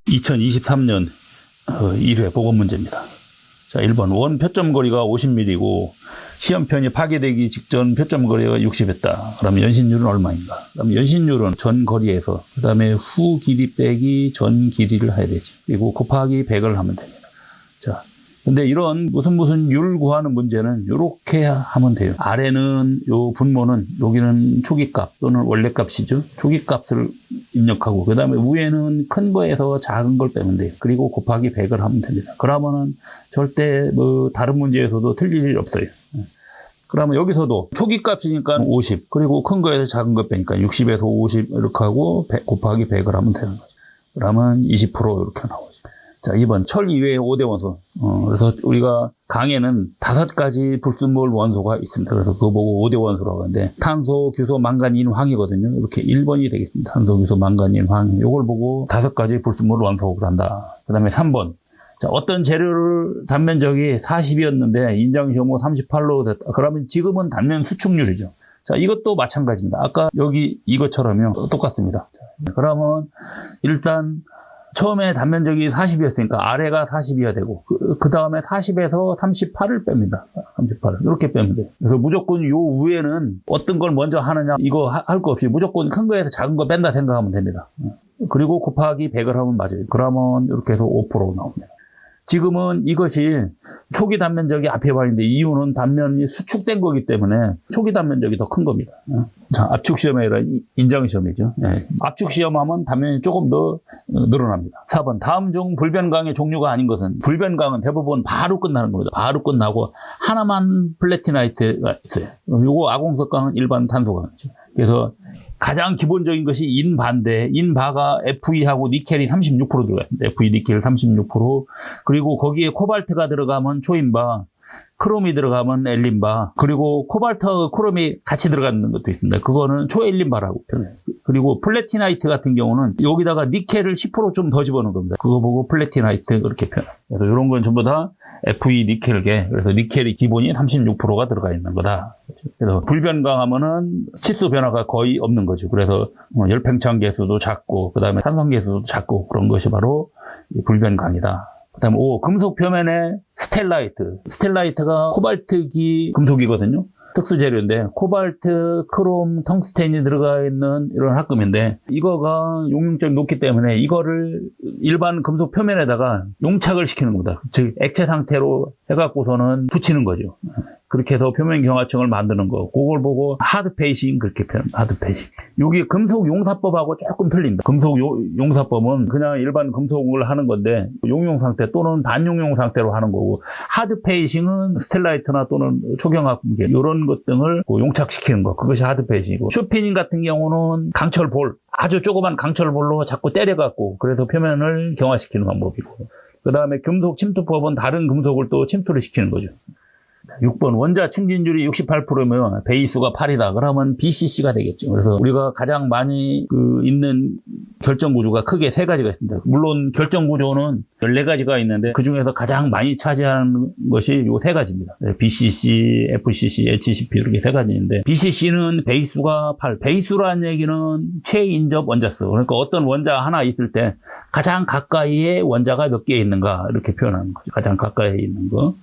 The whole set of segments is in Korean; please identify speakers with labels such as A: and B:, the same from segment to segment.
A: 2023년 1회 보건 문제입니다. 자, 1번 원 표점 거리가 50mm이고 시험편이 파괴되기 직전 표점 거리가 60이었다. 그러면 연신율은 얼마인가? 그럼 연신율은 전 거리에서 그 다음에 후 길이 빼기 전 길이를 해야 되지. 그리고 곱하기 100을 하면 됩니다. 자, 근데 이런 무슨 율 구하는 문제는 이렇게 하면 돼요. 아래는 요 분모는 여기는 초기값 또는 원래값이죠. 초기값을 입력하고 그 다음에 위에는 큰 거에서 작은 걸 빼면 돼요. 그리고 곱하기 100을 하면 됩니다. 그러면은 절대 뭐 다른 문제에서도 틀릴 일 없어요. 그러면 여기서도 초기값이니까 50 그리고 큰 거에서 작은 거 빼니까 60에서 50 이렇게 하고 100, 곱하기 100을 하면 되는 거죠. 그러면 20% 이렇게 나오죠. 자, 2번 철 이외의 5대 원소. 그래서 우리가 강에는 5가지 불순물 원소가 있습니다. 그래서 그거 보고 5대 원소라고 하는데 탄소, 규소, 망간, 인, 황이거든요. 이렇게 1번이 되겠습니다. 탄소, 규소, 망간, 인, 황. 이걸 보고 5가지 불순물 원소를 한다. 그 다음에 3번. 자, 어떤 재료를 단면적이 40이었는데 인장시험호 38로 됐다. 그러면 지금은 단면 수축률이죠. 자, 이것도 마찬가지입니다. 아까 여기 이것처럼요. 똑같습니다. 그러면 일단 처음에 단면적이 40이었으니까 아래가 40이어야 되고 그 다음에 40에서 38을 뺍니다. 38을 이렇게 빼면 돼요. 그래서 무조건 요 위에는 어떤 걸 먼저 하느냐 이거 할 거 없이 무조건 큰 거에서 작은 거 뺀다 생각하면 됩니다. 그리고 곱하기 100을 하면 맞아요. 그러면 이렇게 해서 5% 나옵니다. 지금은 이것이 초기 단면적이 앞에 와 있는데 이유는 단면이 수축된 거기 때문에 초기 단면적이 더 큰 겁니다. 자, 압축시험이 아니라 인장시험이죠. 네. 압축시험하면 단면이 조금 더 늘어납니다. 4번 다음 중 불변강의 종류가 아닌 것은 불변강은 대부분 바로 끝나는 겁니다. 바로 끝나고 하나만 플래티나이트가 있어요. 요거 아공석강은 일반 탄소강이죠. 그래서 가장 기본적인 것이 인바인데 인바가 Fe하고 니켈이 36% 들어가 있습니다. Fe, 니켈 36% 그리고 거기에 코발트가 들어가면 초인바 크롬이 들어가면 엘린바 그리고 코발트와 크롬이 같이 들어가는 것도 있습니다. 그거는 초엘린바라고 표현해요. 그리고 플래티나이트 같은 경우는 여기다가 니켈을 10% 좀 더 집어넣은 겁니다. 그거 보고 플래티나이트 그렇게 표현해요. 그래서 이런 건 전부 다 Fe 니켈계 그래서 니켈이 기본이 36%가 들어가 있는 거다. 그래서 불변강하면은 치수 변화가 거의 없는 거죠. 그래서 열팽창 계수도 작고 그 다음에 산성 계수도 작고 그런 것이 바로 불변강이다. 그 다음에 5. 금속 표면에 스텔라이트. 스텔라이트가 코발트기 금속이거든요. 특수 재료인데 코발트, 크롬, 텅스텐이 들어가 있는 이런 합금인데 이거가 용융점이 높기 때문에 이거를 일반 금속 표면에다가 용착을 시키는 겁니다. 즉 액체 상태로 해갖고서는 붙이는 거죠. 그렇게 해서 표면 경화층을 만드는 거. 그걸 보고 하드 페이싱 그렇게 표현합니다. 하드 페이싱. 여기 금속 용사법하고 조금 틀립니다. 금속 용사법은 그냥 일반 금속을 하는 건데 용융 상태 또는 반용융 상태로 하는 거고 하드 페이싱은 스텔라이트나 또는 초경합금계 이런 것 등을 용착시키는 거. 그것이 하드 페이싱이고 쇼피닝 같은 경우는 강철볼 아주 조그만 강철볼로 자꾸 때려갖고 그래서 표면을 경화시키는 방법이고 그 다음에 금속 침투법은 다른 금속을 또 침투를 시키는 거죠. 6번 원자 증진율이 68%면 베이수가 8이다. 그러면 BCC가 되겠죠. 그래서 우리가 가장 많이 있는 결정구조가 크게 3가지가 있습니다. 물론 결정구조는 14가지가 있는데 그중에서 가장 많이 차지하는 것이 요 3가지입니다. BCC, FCC, HCP 이렇게 3가지인데 BCC는 베이수가 8. 베이수라는 얘기는 최인접 원자수. 그러니까 어떤 원자 하나 있을 때 가장 가까이에 원자가 몇 개 있는가 이렇게 표현하는 거죠. 가장 가까이에 있는 거.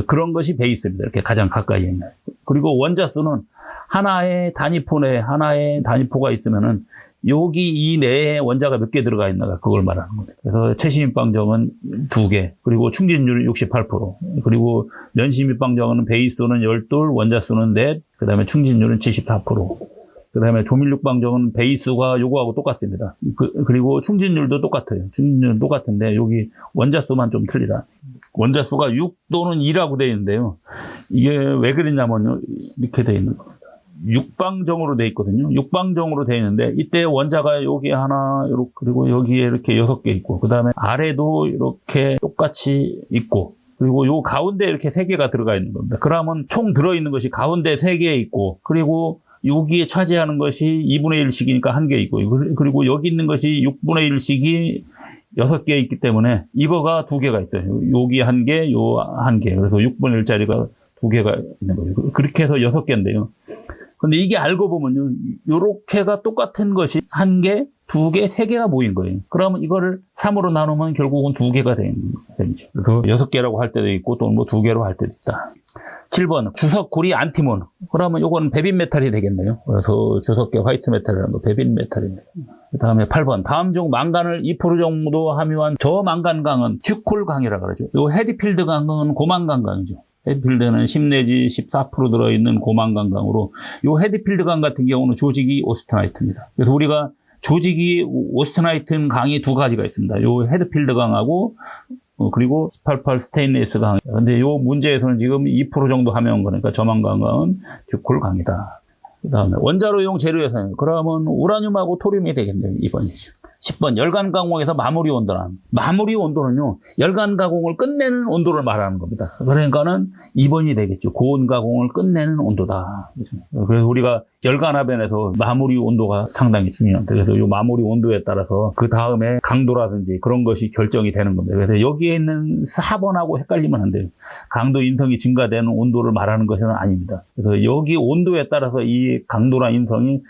A: 그런 것이 베이스입니다. 이렇게 가장 가까이 있는. 그리고 원자수는 하나의 단위포 내에 하나의 단위포가 있으면은 여기 이 내에 원자가 몇 개 들어가 있는가 그걸 말하는 겁니다. 그래서 최신입방정은 2개, 그리고 충진율은 68%, 그리고 연심입방정은 베이수는 12, 원자수는 4, 그 다음에 충진율은 74%. 그 다음에 조밀육방정은 베이수가 요거하고 똑같습니다. 그리고 충진율도 똑같아요. 충진율은 똑같은데 여기 원자수만 좀 틀리다. 원자수가 6 또는 2라고 되어 있는데요. 이게 왜 그랬냐면요. 이렇게 되어 있는 겁니다. 6방정으로 되어 있거든요. 6방정으로 되어 있는데 이때 원자가 여기 하나 그리고 여기에 이렇게 6개 있고 그 다음에 아래도 이렇게 똑같이 있고 그리고 요 가운데 이렇게 3개가 들어가 있는 겁니다. 그러면 총 들어있는 것이 가운데 3개 있고 그리고 여기에 차지하는 것이 2분의 1씩이니까 1개 있고 그리고 여기 있는 것이 6분의 1씩이 6개 있기 때문에 이거가 2개가 있어요. 여기 1개, 요 1개. 그래서 6분의 1짜리가 2개가 있는 거예요. 그렇게 해서 6개인데요. 근데 이게 알고 보면요. 요렇게가 똑같은 것이 1개, 두 개, 세 개가 모인 거예요. 그러면 이거를 3으로 나누면 결국은 두 개가 되는 셈이죠. 그래서 6개라고 할 때도 있고 또 뭐 2개로 할 때도 있다. 7번 주석, 구리, 안티몬. 그러면 요거는 베빈 메탈이 되겠네요. 그래서 주석계 화이트 메탈이라는 거 베빈 메탈입니다. 그 다음에 8번 다음 중 망간을 2% 정도 함유한 저망간강은 듀콜강이라고 그러죠. 요 헤디필드 강은 고망간강이죠. 헤디필드는 10 내지 14% 들어있는 고망간강으로 요 헤디필드 강 같은 경우는 조직이 오스트나이트입니다. 그래서 우리가 조직이 오스트나이트 강이 두 가지가 있습니다. 요 헤드필드 강하고 그리고 188 스테인리스 강. 근데 요 문제에서는 지금 2% 정도 하면 거니까 저망간강은 듀콜 강이다. 그 다음에 원자로용 재료에서는 그러면 우라늄하고 토륨이 되겠네요. 2번이죠. 10번 열간 가공에서 마무리 온도는 마무리 온도는요 열간 가공을 끝내는 온도를 말하는 겁니다. 그러니까는 2번이 되겠죠. 고온 가공을 끝내는 온도다. 그래서 우리가 열간화변에서 마무리 온도가 상당히 중요합니다. 그래서 이 마무리 온도에 따라서 그 다음에 강도라든지 그런 것이 결정이 되는 겁니다. 그래서 여기에 있는 4번하고 헷갈리면 안 돼요. 강도 인성이 증가되는 온도를 말하는 것은 아닙니다. 그래서 여기 온도에 따라서 이 강도나 인성이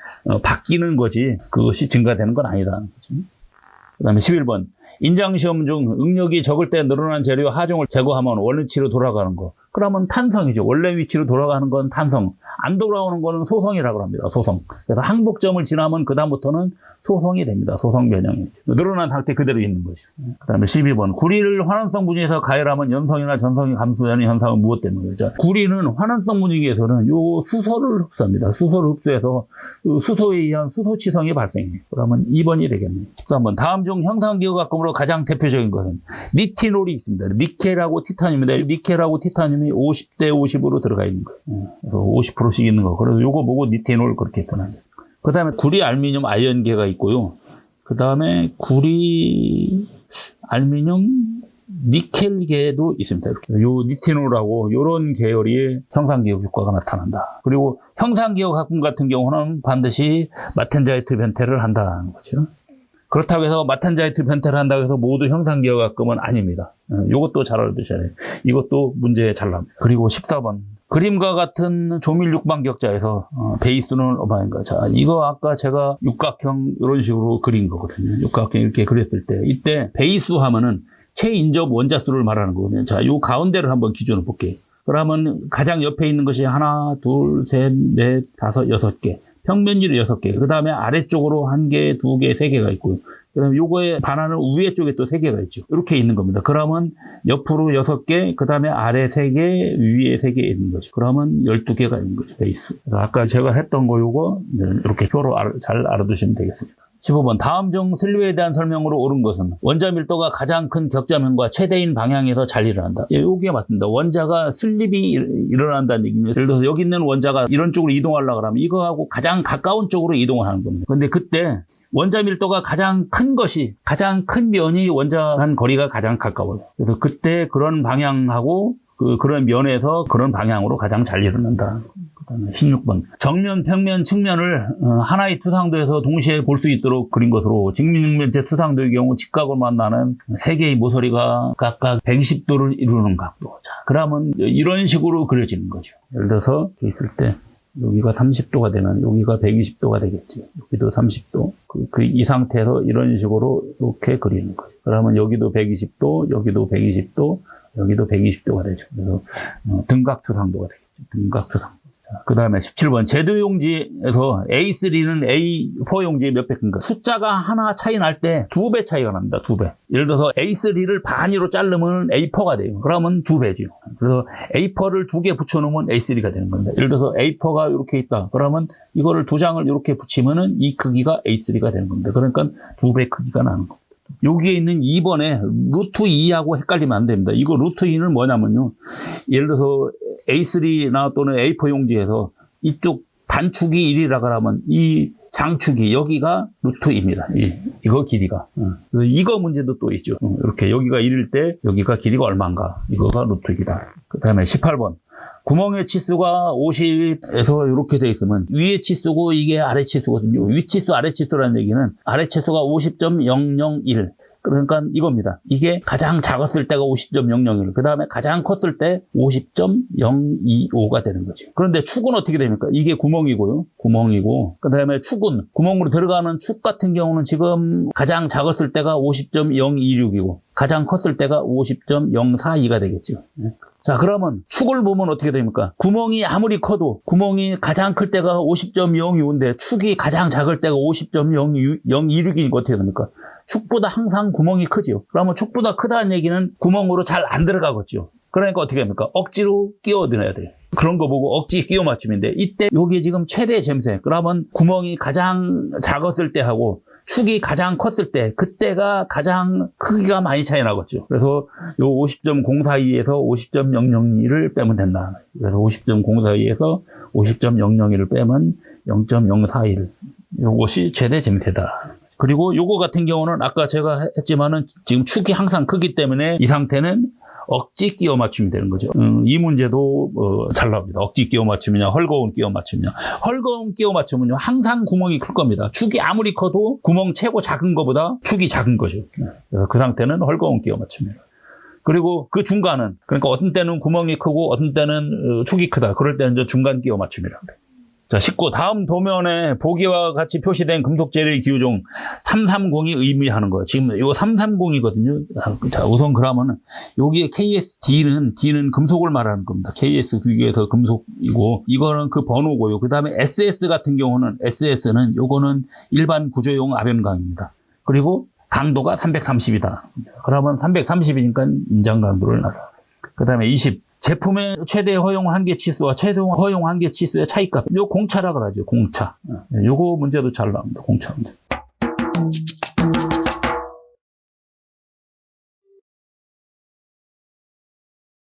A: 바뀌는 거지 그것이 증가되는 건 아니다. 그 다음에 11번 인장시험 중 응력이 적을 때 늘어난 재료 하중을 제거하면 원래 위치로 돌아가는 거. 그러면 탄성이죠. 원래 위치로 돌아가는 건 탄성. 안 돌아오는 거는 소성이라고 합니다. 소성. 그래서 항복점을 지나면 그다음부터는 소성이 됩니다. 소성 변형이죠. 늘어난 상태 그대로 있는 거죠. 그 다음에 12번 구리를 환원성 분위기에서 가열하면 연성이나 전성이 감소되는 현상은 무엇 때문이죠? 구리는 환원성 분위기에서는 요 수소를 흡수합니다. 수소를 흡수해서 수소에 의한 수소치성이 발생해요. 그러면 2번이 되겠네요. 13번 다음 중 형상기호각금으로 가장 대표적인 것은 니티놀이 있습니다. 니켈하고 티타늄입니다. 니켈하고 티타늄이 50대 50으로 들어가 있는 거예요. 그래서 50%씩 있는 거. 그래서 요거 보고 니티놀 그렇게 했더라고요. 그 다음에 구리, 알미늄, 아연계가 있고요. 그 다음에 구리, 알미늄, 니켈계도 있습니다. 이렇게. 요 니티놀하고 요런 계열의 형상기호 효과가 나타난다. 그리고 형상기호 가끔 같은 경우는 반드시 마텐자이트 변태를 한다는 거죠. 그렇다고 해서 마탄자이트 변태를 한다고 해서 모두 형상기호각금은 아닙니다. 이것도 잘 알아두셔야 돼요. 이것도 문제에 잘 나옵니다. 그리고 14번. 그림과 같은 조밀 육방격자에서 베이스는 어마인가. 자, 이거 아까 제가 육각형 이런 식으로 그린 거거든요. 육각형 이렇게 그렸을 때. 이때 베이스 하면은 체인접 원자수를 말하는 거거든요. 자, 요 가운데를 한번 기준으로 볼게요. 그러면 가장 옆에 있는 것이 하나, 둘, 셋, 넷, 다섯, 6개. 평면지로 6개. 그 다음에 아래쪽으로 1개, 2개, 3개가 있고요. 그 다음에 요거에 반하는 위에 쪽에 또 3개가 있죠. 이렇게 있는 겁니다. 그러면 옆으로 6개, 그 다음에 아래 3개, 위에 3개 있는 거죠. 그러면 12개가 있는 거죠. 베이스. 그래서 아까 제가 했던 거 요거 이렇게 표로 잘 알아두시면 되겠습니다. 15번 다음 중 슬립에 대한 설명으로 옳은 것은 원자 밀도가 가장 큰 격자면과 최대인 방향에서 잘 일어난다. 예, 이게 맞습니다. 원자가 슬립이 일어난다는 얘기입니다. 예를 들어서 여기 있는 원자가 이런 쪽으로 이동하려고 하면 이거하고 가장 가까운 쪽으로 이동을 하는 겁니다. 그런데 그때 원자 밀도가 가장 큰 것이 가장 큰 면이 원자 간 거리가 가장 가까워요. 그래서 그때 그런 방향하고 그런 면에서 그런 방향으로 가장 잘 일어난다. 그다음에 16번 정면, 평면, 측면을 하나의 투상도에서 동시에 볼 수 있도록 그린 것으로 직면체 투상도의 경우 직각으로 만나는 세 개의 모서리가 각각 120도를 이루는 각도. 자, 그러면 이런 식으로 그려지는 거죠. 예를 들어서 이렇게 있을 때 여기가 30도가 되면 여기가 120도가 되겠지. 여기도 30도. 이 상태에서 이런 식으로 이렇게 그리는 거죠. 그러면 여기도 120도, 여기도 120도, 여기도 120도가 되죠. 그래서 등각투상도가 되겠죠. 등각투상도. 그 다음에 17번 제도용지에서 A3는 A4 용지에 몇 배 큰가? 숫자가 하나 차이 날 때 2배 차이가 납니다. 2배. 예를 들어서 A3를 반으로 자르면 A4가 돼요. 그러면 2배죠. 그래서 A4를 2개 붙여놓으면 A3가 되는 겁니다. 예를 들어서 A4가 이렇게 있다. 그러면 이거를 2장을 이렇게 붙이면은 이 크기가 A3가 되는 겁니다. 그러니까 2배 크기가 나는 겁니다. 여기에 있는 2번에 루트 2하고 헷갈리면 안 됩니다. 이거 루트 2는 뭐냐면요. 예를 들어서 A3나 또는 A4 용지에서 이쪽 단축이 1이라고 하면 이 장축이 여기가 루트 2입니다. 이거 길이가. 이거 문제도 또 있죠. 이렇게 여기가 1일 때 여기가 길이가 얼마인가. 이거가 루트 2다. 그 다음에 18번. 구멍의 치수가 50에서 이렇게 돼 있으면 위에 치수고 이게 아래 치수거든요. 위 치수, 아래 치수라는 얘기는 아래 치수가 50.001, 그러니까 이겁니다. 이게 가장 작았을 때가 50.001, 그 다음에 가장 컸을 때 50.025가 되는 거죠. 그런데 축은 어떻게 됩니까? 이게 구멍이고요. 구멍이고, 그 다음에 축은, 구멍으로 들어가는 축 같은 경우는 지금 가장 작았을 때가 50.026이고, 가장 컸을 때가 50.042가 되겠죠. 자, 그러면 축을 보면 어떻게 됩니까? 구멍이 아무리 커도 구멍이 가장 클 때가 50.025인데 축이 가장 작을 때가 50.026이니까 어떻게 됩니까? 축보다 항상 구멍이 크죠. 그러면 축보다 크다는 얘기는 구멍으로 잘 안 들어가겠죠. 그러니까 어떻게 합니까? 억지로 끼워 넣어야 돼요. 그런 거 보고 억지 끼워 맞춤인데, 이때 요게 지금 최대 잼새. 그러면 구멍이 가장 작았을 때 하고 축이 가장 컸을 때, 그때가 가장 크기가 많이 차이 나겠죠. 그래서 요 50.042에서 50.002를 빼면 된다. 그래서 50.042에서 50.001을 빼면 0.041. 요것이 최대 잼새다. 그리고 요거 같은 경우는 아까 제가 했지만은 지금 축이 항상 크기 때문에 이 상태는 억지 끼워 맞춤이 되는 거죠. 이 문제도 잘 나옵니다. 억지 끼워 맞춤이냐, 헐거운 끼워 맞춤이냐. 헐거운 끼워 맞춤은요, 항상 구멍이 클 겁니다. 축이 아무리 커도 구멍 최고 작은 것보다 축이 작은 거죠. 그래서 그 상태는 헐거운 끼워 맞춤입니다. 그리고 그 중간은, 그러니까 어떤 때는 구멍이 크고 어떤 때는 축이 크다. 그럴 때는 이제 중간 끼워 맞춤이라고 해요. 자, 19. 다음 도면에 보기와 같이 표시된 금속 재료의 기호 중 330이 의미하는 거예요. 지금 요 330이거든요. 자, 우선 그러면은 여기에 KSD는 금속을 말하는 겁니다. KS 규격에서 금속이고, 이거는 그 번호고요. 그 다음에 SS 같은 경우는, SS는 요거는 일반 구조용 아변강입니다. 그리고 강도가 330이다. 그러면 330이니까 인장 강도를 나서. 그 다음에 20. 제품의 최대 허용 한계 치수와 최종 허용 한계 치수의 차이값. 요 공차라 그러죠. 공차. 요거 문제도 잘 나옵니다. 공차 문제.